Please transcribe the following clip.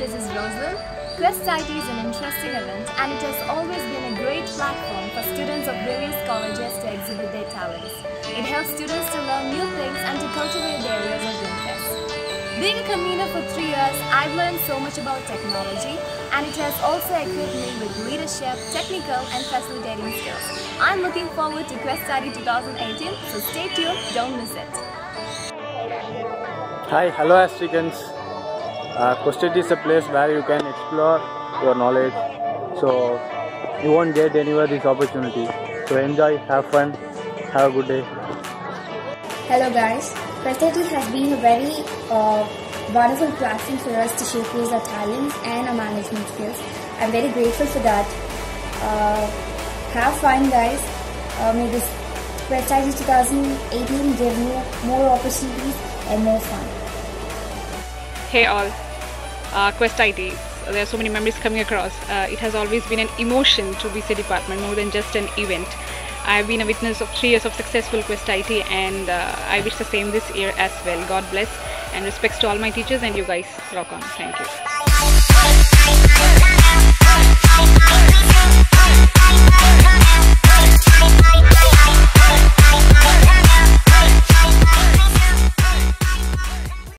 this is Rosalind. QuestIT is an interesting event and it has always been a great platform for students of various colleges to exhibit their talents. It helps students to learn new things and to cultivate their areas of interest. Being a convener for 3 years, I've learned so much about technology and it has also equipped me with leadership, technical and facilitating skills. I'm looking forward to QuestIT 2018, so stay tuned, don't miss it. Hi, hello Astricans. QuestIT is a place where you can explore your knowledge, so you won't get anywhere this opportunity. So enjoy, have fun, have a good day. Hello guys, QuestIT has been a very wonderful platform for us to showcase our talents and our management skills. I'm very grateful for that. Have fun guys. May this QuestIT 2018 give you more opportunities and more fun. Hey all, QuestIT, there are so many memories coming across. It has always been an emotion to BC department more than just an event. I have been a witness of 3 years of successful QuestIT and I wish the same this year as well. God bless and respects to all my teachers and you guys rock on. Thank you.